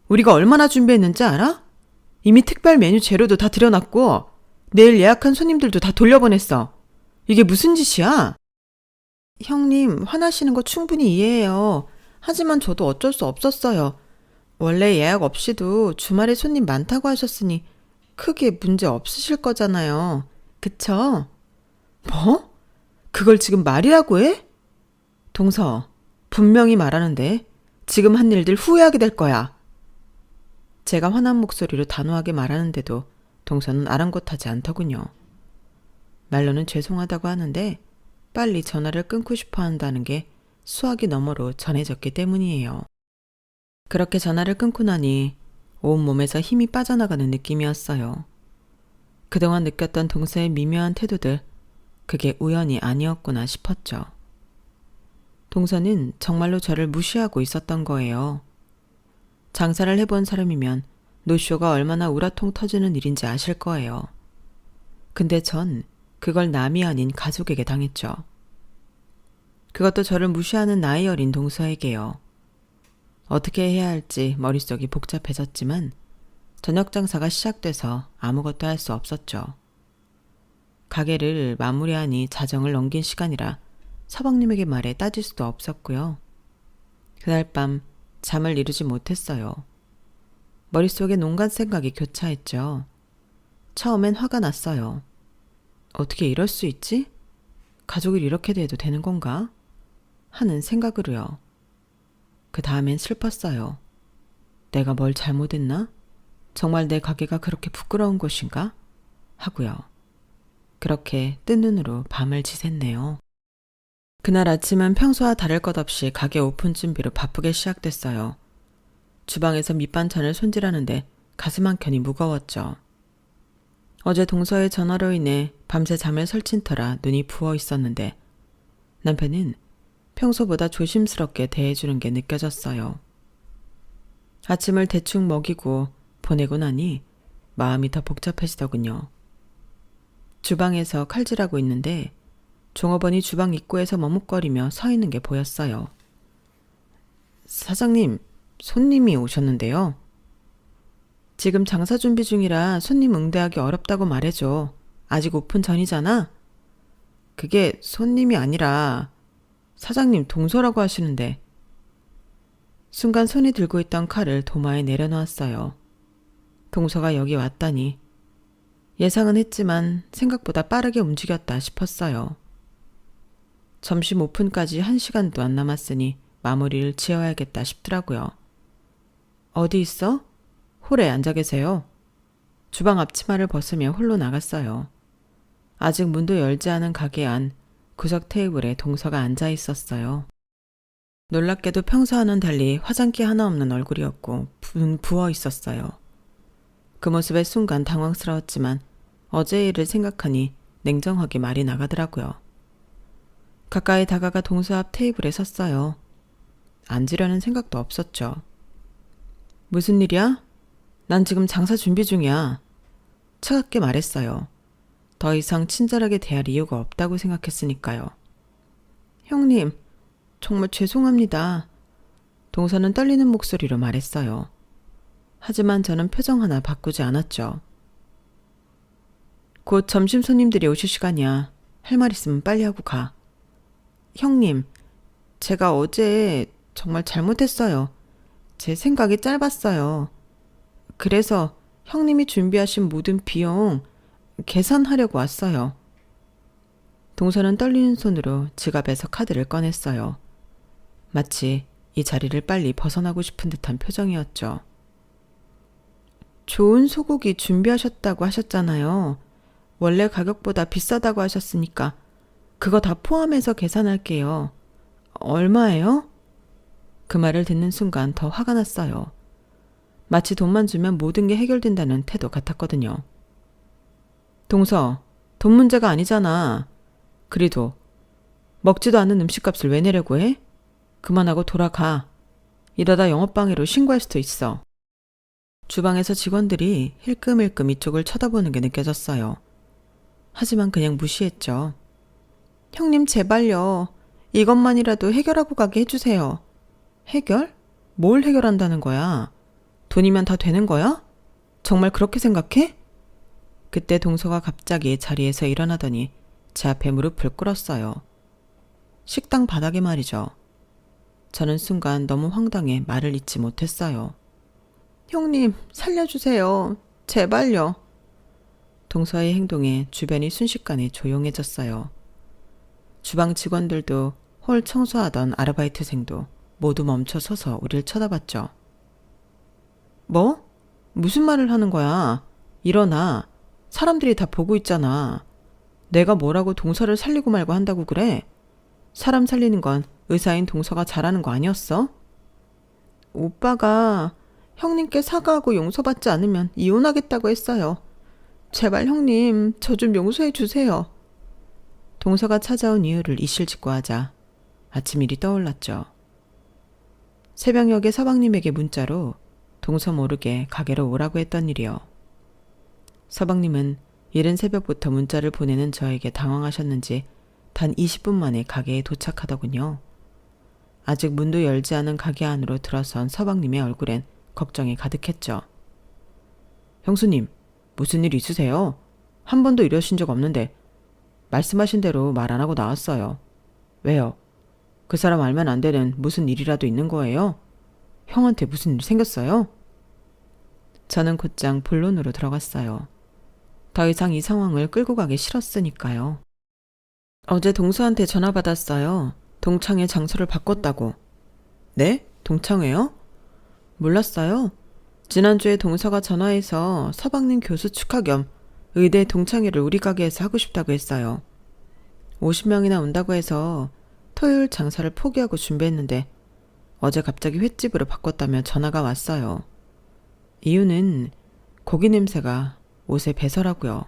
우리가 얼마나 준비했는지 알아? 이미 특별 메뉴 재료도 다 들여놨고 내일 예약한 손님들도 다 돌려보냈어. 이게 무슨 짓이야? 형님, 화나시는 거 충분히 이해해요. 하지만 저도 어쩔 수 없었어요. 원래 예약 없이도 주말에 손님 많다고 하셨으니 크게 문제 없으실 거잖아요. 그쵸? 뭐? 그걸 지금 말이라고 해? 동서, 분명히 말하는데 지금 한 일들 후회하게 될 거야. 제가 화난 목소리로 단호하게 말하는데도 동서는 아랑곳하지 않더군요. 말로는 죄송하다고 하는데 빨리 전화를 끊고 싶어 한다는 게 수화기 너머로 전해졌기 때문이에요. 그렇게 전화를 끊고 나니 온몸에서 힘이 빠져나가는 느낌이었어요. 그동안 느꼈던 동서의 미묘한 태도들, 그게 우연이 아니었구나 싶었죠. 동서는 정말로 저를 무시하고 있었던 거예요. 장사를 해본 사람이면 노쇼가 얼마나 우라통 터지는 일인지 아실 거예요. 근데 전 그걸 남이 아닌 가족에게 당했죠. 그것도 저를 무시하는 나이 어린 동서에게요. 어떻게 해야 할지 머릿속이 복잡해졌지만 저녁 장사가 시작돼서 아무것도 할 수 없었죠. 가게를 마무리하니 자정을 넘긴 시간이라 서방님에게 말해 따질 수도 없었고요. 그날 밤 잠을 이루지 못했어요. 머릿속에 온갖 생각이 교차했죠. 처음엔 화가 났어요. 어떻게 이럴 수 있지? 가족을 이렇게 대해도 되는 건가? 하는 생각으로요. 그 다음엔 슬펐어요. 내가 뭘 잘못했나? 정말 내 가게가 그렇게 부끄러운 곳인가? 하고요. 그렇게 뜬 눈으로 밤을 지샜네요. 그날 아침은 평소와 다를 것 없이 가게 오픈 준비로 바쁘게 시작됐어요. 주방에서 밑반찬을 손질하는데 가슴 한켠이 무거웠죠. 어제 동서의 전화로 인해 밤새 잠을 설친 터라 눈이 부어 있었는데 남편은 평소보다 조심스럽게 대해주는 게 느껴졌어요. 아침을 대충 먹이고 보내고 나니 마음이 더 복잡해지더군요. 주방에서 칼질하고 있는데 종업원이 주방 입구에서 머뭇거리며 서 있는 게 보였어요. 사장님, 손님이 오셨는데요. 지금 장사 준비 중이라 손님 응대하기 어렵다고 말해줘. 아직 오픈 전이잖아. 그게 손님이 아니라 사장님 동서라고 하시는데. 순간 손이 들고 있던 칼을 도마에 내려놓았어요. 동서가 여기 왔다니. 예상은 했지만 생각보다 빠르게 움직였다 싶었어요. 점심 오픈까지 1시간도 안 남았으니 마무리를 지어야겠다 싶더라고요. 어디 있어? 홀에 앉아 계세요. 주방 앞치마를 벗으며 홀로 나갔어요. 아직 문도 열지 않은 가게 안 구석 테이블에 동서가 앉아 있었어요. 놀랍게도 평소와는 달리 화장기 하나 없는 얼굴이었고 부어 있었어요. 그 모습에 순간 당황스러웠지만 어제 일을 생각하니 냉정하게 말이 나가더라고요. 가까이 다가가 동서 앞 테이블에 섰어요. 앉으려는 생각도 없었죠. 무슨 일이야? 난 지금 장사 준비 중이야. 차갑게 말했어요. 더 이상 친절하게 대할 이유가 없다고 생각했으니까요. 형님, 정말 죄송합니다. 동서는 떨리는 목소리로 말했어요. 하지만 저는 표정 하나 바꾸지 않았죠. 곧 점심 손님들이 오실 시간이야. 할 말 있으면 빨리 하고 가. 형님, 제가 어제 정말 잘못했어요. 제 생각이 짧았어요. 그래서 형님이 준비하신 모든 비용 계산하려고 왔어요. 동서는 떨리는 손으로 지갑에서 카드를 꺼냈어요. 마치 이 자리를 빨리 벗어나고 싶은 듯한 표정이었죠. 좋은 소고기 준비하셨다고 하셨잖아요. 원래 가격보다 비싸다고 하셨으니까 그거 다 포함해서 계산할게요. 얼마예요? 그 말을 듣는 순간 더 화가 났어요. 마치 돈만 주면 모든 게 해결된다는 태도 같았거든요. 동서, 돈 문제가 아니잖아. 그래도 먹지도 않는 음식값을 왜 내려고 해? 그만하고 돌아가. 이러다 영업방해로 신고할 수도 있어. 주방에서 직원들이 힐끔힐끔 이쪽을 쳐다보는 게 느껴졌어요. 하지만 그냥 무시했죠. 형님 제발요. 이것만이라도 해결하고 가게 해주세요. 해결? 뭘 해결한다는 거야? 돈이면 다 되는 거야? 정말 그렇게 생각해? 그때 동서가 갑자기 자리에서 일어나더니 제 앞에 무릎을 꿇었어요. 식당 바닥에 말이죠. 저는 순간 너무 황당해 말을 잇지 못했어요. 형님, 살려주세요. 제발요. 동서의 행동에 주변이 순식간에 조용해졌어요. 주방 직원들도 홀 청소하던 아르바이트생도 모두 멈춰 서서 우리를 쳐다봤죠. 뭐? 무슨 말을 하는 거야? 일어나. 사람들이 다 보고 있잖아. 내가 뭐라고 동서를 살리고 말고 한다고 그래? 사람 살리는 건 의사인 동서가 잘하는 거 아니었어? 오빠가 형님께 사과하고 용서받지 않으면 이혼하겠다고 했어요. 제발 형님, 저 좀 용서해 주세요. 동서가 찾아온 이유를 이실직고 하자 아침 일이 떠올랐죠. 새벽녘에 서방님에게 문자로 동서 모르게 가게로 오라고 했던 일이요. 서방님은 이른 새벽부터 문자를 보내는 저에게 당황하셨는지 단 20분 만에 가게에 도착하더군요. 아직 문도 열지 않은 가게 안으로 들어선 서방님의 얼굴엔 걱정이 가득했죠. 형수님, 무슨 일 있으세요? 한 번도 이러신 적 없는데 말씀하신 대로 말 안 하고 나왔어요. 왜요? 그 사람 알면 안 되는 무슨 일이라도 있는 거예요? 형한테 무슨 일 생겼어요? 저는 곧장 본론으로 들어갔어요. 더 이상 이 상황을 끌고 가기 싫었으니까요. 어제 동서한테 전화 받았어요. 동창회 장소를 바꿨다고. 네? 동창회요? 몰랐어요. 지난주에 동서가 전화해서 서방님 교수 축하 겸 의대 동창회를 우리 가게에서 하고 싶다고 했어요. 50명이나 온다고 해서 토요일 장사를 포기하고 준비했는데 어제 갑자기 횟집으로 바꿨다며 전화가 왔어요. 이유는 고기 냄새가 옷에 배서라고요.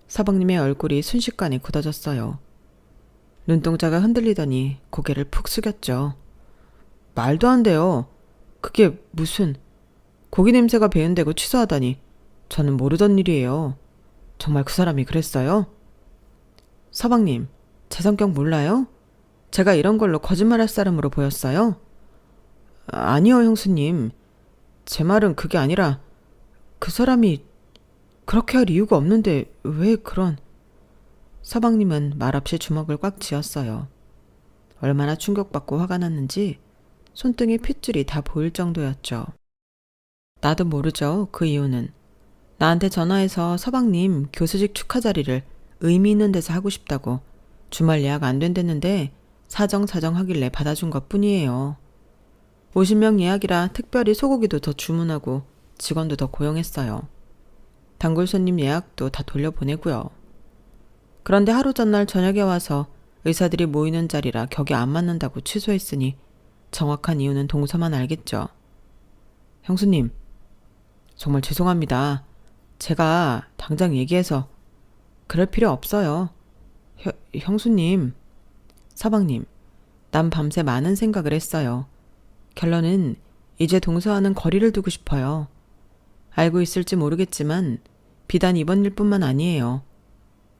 서방님의 얼굴이 순식간에 굳어졌어요. 눈동자가 흔들리더니 고개를 푹 숙였죠. 말도 안 돼요. 그게 무슨 고기 냄새가 배은다고 취소하다니 저는 모르던 일이에요. 정말 그 사람이 그랬어요? 서방님, 제 성격 몰라요? 제가 이런 걸로 거짓말할 사람으로 보였어요? 아니요, 형수님. 제 말은 그게 아니라 그 사람이 그렇게 할 이유가 없는데 왜 그런... 서방님은 말없이 주먹을 꽉 쥐었어요. 얼마나 충격받고 화가 났는지 손등에 핏줄이 다 보일 정도였죠. 나도 모르죠, 그 이유는. 나한테 전화해서 서방님 교수직 축하 자리를 의미 있는 데서 하고 싶다고 주말 예약 안 된댔는데 사정사정 하길래 받아준 것 뿐이에요. 50명 예약이라 특별히 소고기도 더 주문하고 직원도 더 고용했어요. 단골 손님 예약도 다 돌려보내고요. 그런데 하루 전날 저녁에 와서 의사들이 모이는 자리라 격이 안 맞는다고 취소했으니 정확한 이유는 동서만 알겠죠. 형수님, 정말 죄송합니다. 제가 당장 얘기해서 그럴 필요 없어요. 형수님, 서방님, 난 밤새 많은 생각을 했어요. 결론은 이제 동서와는 거리를 두고 싶어요. 알고 있을지 모르겠지만 비단 이번 일뿐만 아니에요.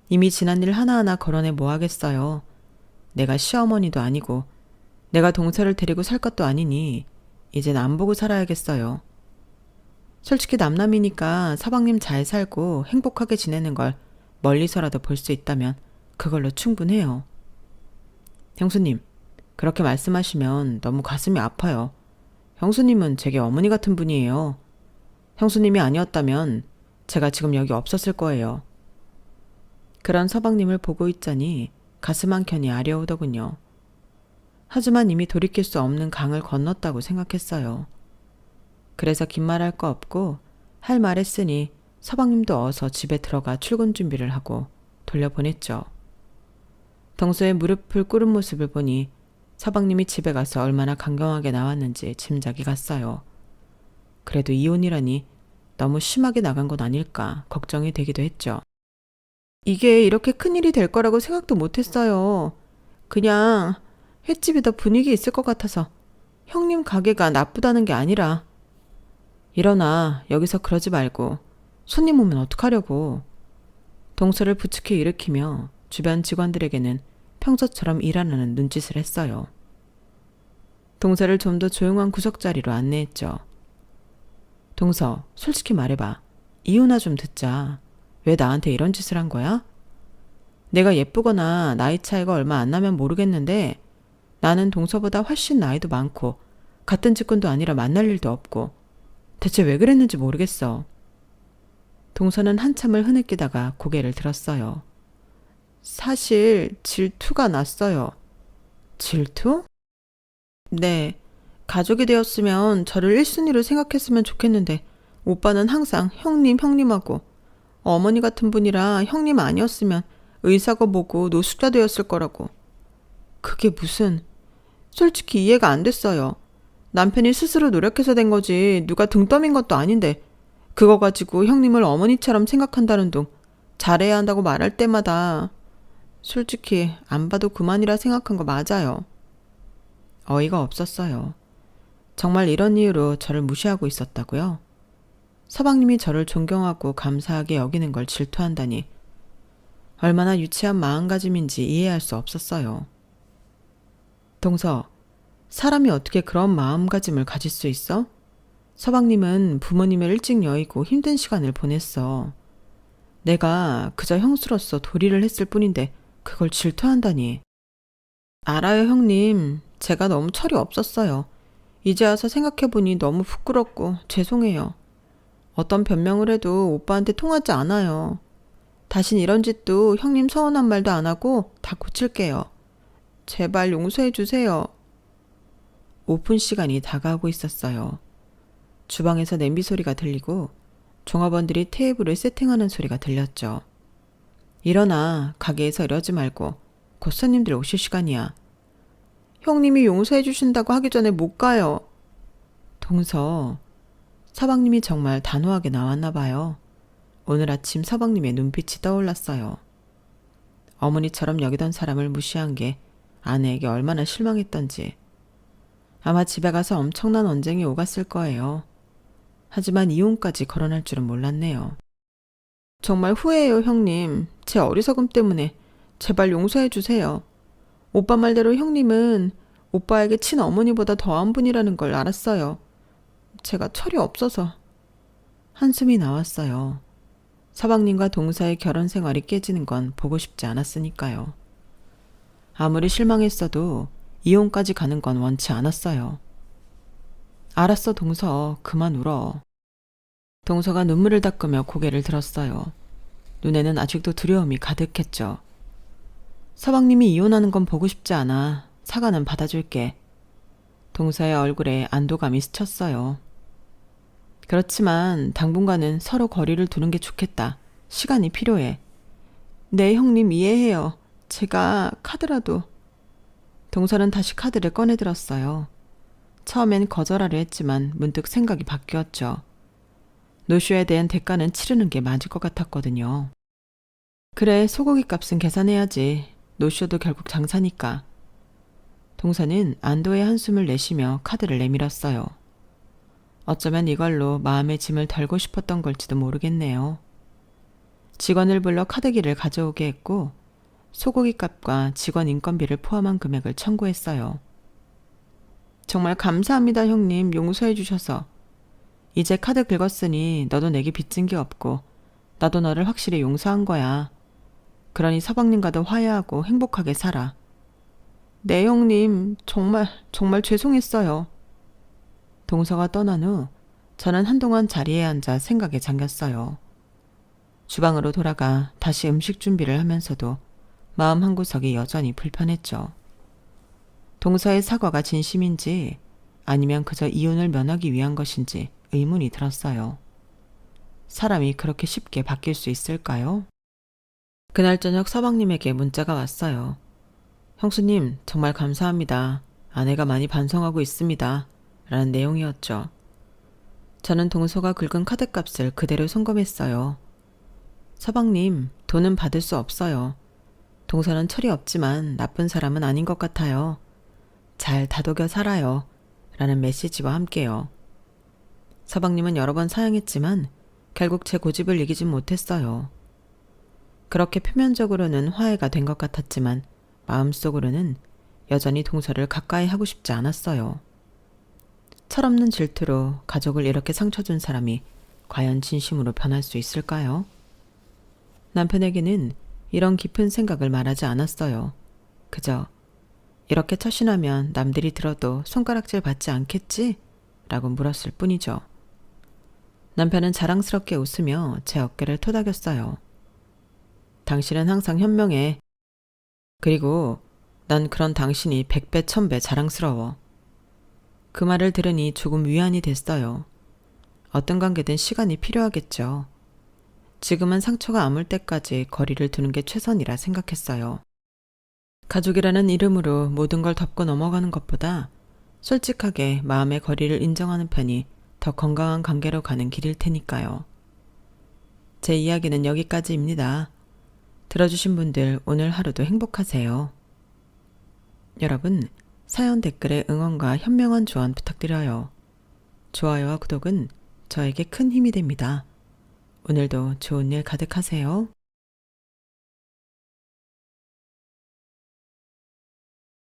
이미 지난 일 하나하나 거론해 뭐 하겠어요. 내가 시어머니도 아니고 내가 동서를 데리고 살 것도 아니니 이젠 안 보고 살아야겠어요. 솔직히 남남이니까 서방님 잘 살고 행복하게 지내는 걸 멀리서라도 볼 수 있다면 그걸로 충분해요. 형수님, 그렇게 말씀하시면 너무 가슴이 아파요. 형수님은 제게 어머니 같은 분이에요. 형수님이 아니었다면 제가 지금 여기 없었을 거예요. 그런 서방님을 보고 있자니 가슴 한켠이 아려오더군요. 하지만 이미 돌이킬 수 없는 강을 건넜다고 생각했어요. 그래서 긴 말 할 거 없고 할 말 했으니 서방님도 어서 집에 들어가 출근 준비를 하고 돌려보냈죠. 동서의 무릎을 꿇은 모습을 보니 서방님이 집에 가서 얼마나 강경하게 나왔는지 짐작이 갔어요. 그래도 이혼이라니 너무 심하게 나간 건 아닐까 걱정이 되기도 했죠. 이게 이렇게 큰일이 될 거라고 생각도 못했어요. 그냥 횟집이 더 분위기 있을 것 같아서 형님 가게가 나쁘다는 게 아니라. 일어나, 여기서 그러지 말고 손님 오면 어떡하려고. 동서를 부축해 일으키며 주변 직원들에게는 평소처럼 일하라는 눈짓을 했어요. 동서를 좀 더 조용한 구석자리로 안내했죠. 동서, 솔직히 말해봐. 이유나 좀 듣자. 왜 나한테 이런 짓을 한 거야? 내가 예쁘거나 나이 차이가 얼마 안 나면 모르겠는데 나는 동서보다 훨씬 나이도 많고 같은 직군도 아니라 만날 일도 없고 대체 왜 그랬는지 모르겠어. 동서는 한참을 흐느끼다가 고개를 들었어요. 사실 질투가 났어요. 질투? 네. 가족이 되었으면 저를 1순위로 생각했으면 좋겠는데 오빠는 항상 형님 형님하고 어머니 같은 분이라 형님 아니었으면 의사고 뭐고 노숙자 되었을 거라고. 그게 무슨... 솔직히 이해가 안 됐어요. 남편이 스스로 노력해서 된 거지 누가 등 떠민 것도 아닌데 그거 가지고 형님을 어머니처럼 생각한다는 둥 잘해야 한다고 말할 때마다 솔직히 안 봐도 그만이라 생각한 거 맞아요. 어이가 없었어요. 정말 이런 이유로 저를 무시하고 있었다고요? 서방님이 저를 존경하고 감사하게 여기는 걸 질투한다니 얼마나 유치한 마음가짐인지 이해할 수 없었어요. 동서, 사람이 어떻게 그런 마음가짐을 가질 수 있어? 서방님은 부모님을 일찍 여의고 힘든 시간을 보냈어. 내가 그저 형수로서 도리를 했을 뿐인데 그걸 질투한다니. 알아요, 형님. 제가 너무 철이 없었어요. 이제 와서 생각해보니 너무 부끄럽고 죄송해요. 어떤 변명을 해도 오빠한테 통하지 않아요. 다신 이런 짓도 형님 서운한 말도 안 하고 다 고칠게요. 제발 용서해 주세요. 오픈 시간이 다가오고 있었어요. 주방에서 냄비 소리가 들리고 종업원들이 테이블을 세팅하는 소리가 들렸죠. 일어나, 가게에서 이러지 말고 곧 손님들 오실 시간이야. 형님이 용서해 주신다고 하기 전에 못 가요. 동서, 서방님이 정말 단호하게 나왔나 봐요. 오늘 아침 서방님의 눈빛이 떠올랐어요. 어머니처럼 여기던 사람을 무시한 게 아내에게 얼마나 실망했던지. 아마 집에 가서 엄청난 언쟁이 오갔을 거예요. 하지만 이혼까지 거론할 줄은 몰랐네요. 정말 후회해요, 형님. 제 어리석음 때문에 제발 용서해 주세요. 오빠 말대로 형님은 오빠에게 친어머니보다 더한 분이라는 걸 알았어요. 제가 철이 없어서. 한숨이 나왔어요. 서방님과 동서의 결혼 생활이 깨지는 건 보고 싶지 않았으니까요. 아무리 실망했어도 이혼까지 가는 건 원치 않았어요. 알았어, 동서. 그만 울어. 동서가 눈물을 닦으며 고개를 들었어요. 눈에는 아직도 두려움이 가득했죠. 서방님이 이혼하는 건 보고 싶지 않아. 사과는 받아줄게. 동서의 얼굴에 안도감이 스쳤어요. 그렇지만 당분간은 서로 거리를 두는 게 좋겠다. 시간이 필요해. 네, 형님 이해해요. 제가 카드라도. 동서는 다시 카드를 꺼내들었어요. 처음엔 거절하려 했지만 문득 생각이 바뀌었죠. 노쇼에 대한 대가는 치르는 게 맞을 것 같았거든요. 그래, 소고기 값은 계산해야지. 노쇼도 결국 장사니까. 동서는 안도의 한숨을 내쉬며 카드를 내밀었어요. 어쩌면 이걸로 마음의 짐을 덜고 싶었던 걸지도 모르겠네요. 직원을 불러 카드기를 가져오게 했고 소고기 값과 직원 인건비를 포함한 금액을 청구했어요. 정말 감사합니다, 형님. 용서해 주셔서. 이제 카드 긁었으니 너도 내게 빚진 게 없고 나도 너를 확실히 용서한 거야. 그러니 서방님과도 화해하고 행복하게 살아. 네, 형님. 정말 죄송했어요. 동서가 떠난 후 저는 한동안 자리에 앉아 생각에 잠겼어요. 주방으로 돌아가 다시 음식 준비를 하면서도 마음 한구석이 여전히 불편했죠. 동서의 사과가 진심인지 아니면 그저 이혼을 면하기 위한 것인지 의문이 들었어요. 사람이 그렇게 쉽게 바뀔 수 있을까요? 그날 저녁 서방님에게 문자가 왔어요. 형수님, 정말 감사합니다. 아내가 많이 반성하고 있습니다. 라는 내용이었죠. 저는 동서가 긁은 카드값을 그대로 송금했어요. 서방님, 돈은 받을 수 없어요. 동서는 철이 없지만 나쁜 사람은 아닌 것 같아요. 잘 다독여 살아요. 라는 메시지와 함께요. 서방님은 여러 번 사양했지만 결국 제 고집을 이기진 못했어요. 그렇게 표면적으로는 화해가 된 것 같았지만 마음속으로는 여전히 동서를 가까이 하고 싶지 않았어요. 철없는 질투로 가족을 이렇게 상처 준 사람이 과연 진심으로 변할 수 있을까요? 남편에게는 이런 깊은 생각을 말하지 않았어요. 그저 이렇게 처신하면 남들이 들어도 손가락질 받지 않겠지? 라고 물었을 뿐이죠. 남편은 자랑스럽게 웃으며 제 어깨를 토닥였어요. 당신은 항상 현명해. 그리고 난 그런 당신이 100배, 1000배 자랑스러워. 그 말을 들으니 조금 위안이 됐어요. 어떤 관계든 시간이 필요하겠죠. 지금은 상처가 아물 때까지 거리를 두는 게 최선이라 생각했어요. 가족이라는 이름으로 모든 걸 덮고 넘어가는 것보다 솔직하게 마음의 거리를 인정하는 편이 더 건강한 관계로 가는 길일 테니까요. 제 이야기는 여기까지입니다. 들어주신 분들 오늘 하루도 행복하세요. 여러분, 사연 댓글에 응원과 현명한 조언 부탁드려요. 좋아요와 구독은 저에게 큰 힘이 됩니다. 오늘도 좋은 일 가득하세요.